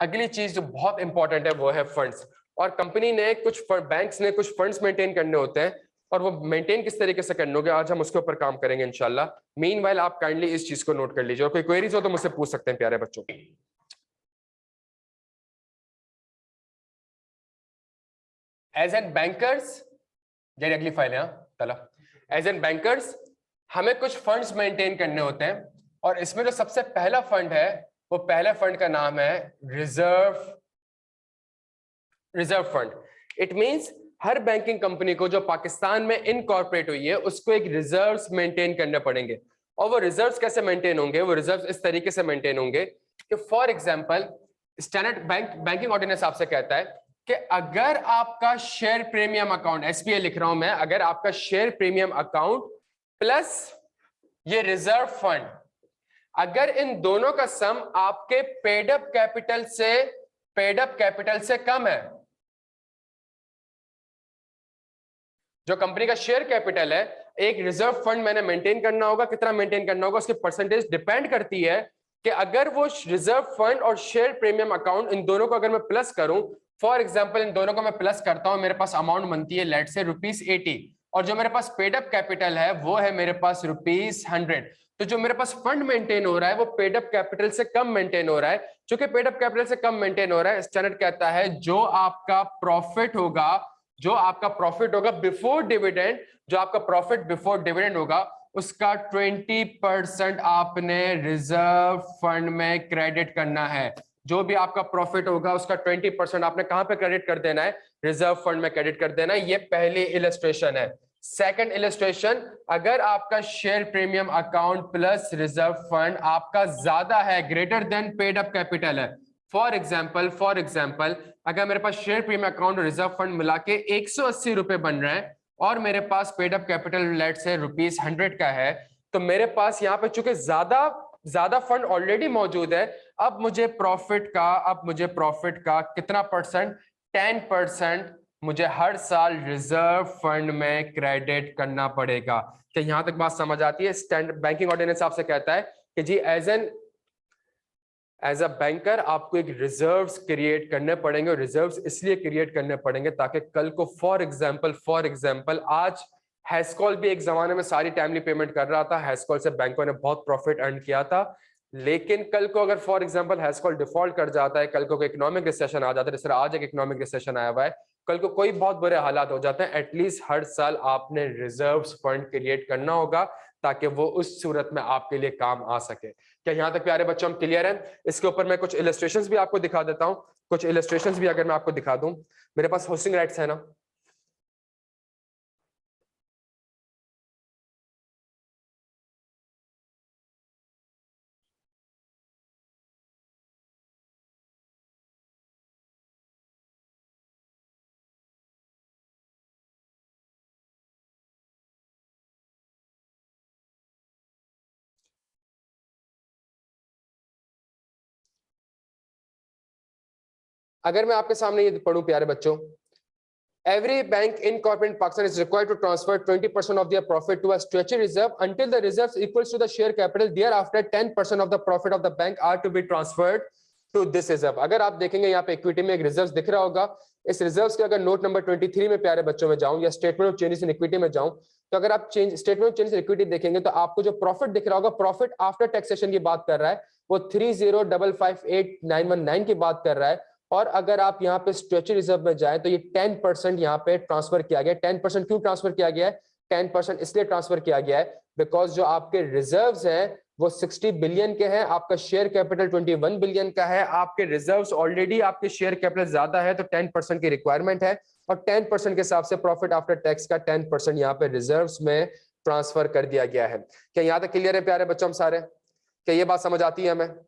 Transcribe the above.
अगली चीज जो बहुत इंपॉर्टेंट है वो है फंड्स। और कंपनी ने बैंक्स ने कुछ फंड्स मेंटेन करने होते हैं, और वो मेंटेन किस तरीके से करने होंगे आज हम उसके ऊपर काम करेंगे इंशाल्लाह। मीनवाइल आप काइंडली इस चीज को नोट कर लीजिए, और कोई क्वेरीज हो तो मुझसे पूछ सकते हैं प्यारे बच्चों। एज एन बैंकर्स, जरा अगली फाइल है चलो। एज एन बैंकर्स हमें कुछ फंड्स मेंटेन करने होते हैं, और इसमें जो सबसे पहला फंड है वो पहले फंड का नाम है reserve fund. It means her banking company को जो पाकिस्तान में इनकॉर्पोरेट हुई है उसको एक रिजर्व्स मेंटेन करने पड़ेंगे। और वो रिजर्व्स कैसे मेंटेन होंगे? वो रिजर्व्स इस तरीके से मेंटेन होंगे कि for example standard banking ordinance आपसे कहता है कि अगर आपका शेयर प्रीमियम अकाउंट, एसपीए लिख रहा हूं मैं, अगर आपका शेयर प्रीमियम अकाउंट प्लस ये रिजर्व फंड, अगर इन दोनों का सम आपके पेड अप कैपिटल से कम है, जो कंपनी का शेयर कैपिटल है, एक रिजर्व फंड मैंने मेंटेन करना होगा, कितना मेंटेन करना होगा उसकी परसेंटेज डिपेंड करती है कि अगर वो रिजर्व फंड और शेयर प्रीमियम अकाउंट इन दोनों को अगर मैं प्लस करूं, फॉर एग्जांपल इन दोनों को मैं प्लस करता हूं, मेरे पास अमाउंट बनती है लेट से ₹80, और जो मेरे पास पेड अप कैपिटल है वो है मेरे पास ₹100। तो जो मेरे पास फंड मेंटेन हो रहा है वो पेड अप कैपिटल से कम मेंटेन हो रहा है। चूंकि पेड अप कैपिटल से कम मेंटेन हो रहा है, स्टैंडर्ड कहता है जो आपका प्रॉफिट होगा बिफोर डिविडेंड, जो आपका प्रॉफिट बिफोर डिविडेंड होगा उसका 20% आपने रिजर्व फंड में क्रेडिट करना है। जो भी आपका प्रॉफिट होगा उसका 20% आपने कहां पे क्रेडिट कर देना है? रिजर्व फंड में क्रेडिट कर देना है। ये पहली इलस्ट्रेशन है। सेकंड इलस्ट्रेशन, अगर आपका share premium account plus reserve fund आपका ज्यादा है, greater than paid up capital है, फॉर एग्जाम्पल अगर मेरे पास शेयर प्रीमियम अकाउंट और रिजर्व फंड मिला के 180 रुपए बन रहे हैं और मेरे पास पेड अप कैपिटल लेट से ₹100 का है, तो मेरे पास यहाँ पे चूंकि ज्यादा फंड ऑलरेडी मौजूद है, अब मुझे प्रॉफिट का कितना परसेंट? 10% मुझे हर साल रिजर्व फंड में क्रेडिट करना पड़ेगा। क्या यहां तक बात समझ आती है? स्टैंडर्ड बैंकिंग ऑर्डिनेंस आपसे कहता है कि जी एज अ बैंकर आपको एक रिजर्व्स क्रिएट करने पड़ेंगे, और रिजर्व्स इसलिए क्रिएट करने पड़ेंगे ताकि कल को फॉर एग्जांपल आज हैस्कॉल भी एक जमाने में सारी टाइमली पेमेंट कर रहा था, हैस्कॉल से बैंकों ने बहुत प्रॉफिट अर्न किया था, लेकिन कल को अगर फॉर एग्जांपल हैस्कॉल डिफॉल्ट कर जाता है, कल को इकोनॉमिक रिसेशन आ जाता है, जैसे आज एक इकोनॉमिक रिसेशन आया हुआ है, कल को कोई बहुत बुरे हालात हो जाते हैं, एटलीस्ट हर साल आपने रिजर्व्स फंड क्रिएट करना होगा ताकि वो उस सूरत में आपके लिए काम आ सके। क्या यहाँ तक प्यारे बच्चों हम क्लियर हैं? इसके ऊपर मैं कुछ इलस्ट्रेशंस भी आपको दिखा देता हूँ। कुछ इलस्ट्रेशंस भी अगर मैं आपको दिखा दूं, मेरे पास होस्टिंग राइट्स है ना, अगर मैं आपके सामने ये पढ़ूं प्यारे बच्चों, every bank incorporated in Pakistan is required to transfer 20% of their profit to a statutory reserve until the reserves equals to the share capital. Thereafter 10% of the profit of the bank are to be transferred to this reserve. अगर आप देखेंगे यहाँ पे equity में एक reserve दिख रहा होगा, इस रिजर्व्स के अगर नोट नंबर 23 में प्यारे बच्चों में जाऊं या statement of changes in equity में जाऊं, तो अगर आप statement of changes in equity देखेंगे तो आपको जो प्रॉफिट दिख रहा होगा, प्रॉफिट आफ्टर टैक्सेशन की बात कर रहा है, वो 30,558,919 की बात कर रहा है। और अगर आप यहाँ पे स्ट्रेचर रिजर्व में जाए तो ये 10% यहाँ पे ट्रांसफर किया गया। 10% क्यों ट्रांसफर किया गया है? 10% इसलिए ट्रांसफर किया गया है बिकॉज जो आपके रिजर्व्स हैं वो 60 बिलियन के हैं, आपका शेयर कैपिटल 21 बिलियन का है, आपके रिजर्व्स ऑलरेडी आपके शेयर कैपिटल ज्यादा है, तो 10% की रिक्वायरमेंट है, और 10% के हिसाब से प्रॉफिट आफ्टर टैक्स का 10% यहाँ पे रिजर्व्स में ट्रांसफर कर दिया गया है। क्या यहाँ तक क्लियर है प्यारे बच्चों हम सारे? क्या ये बात समझ आती है हमें?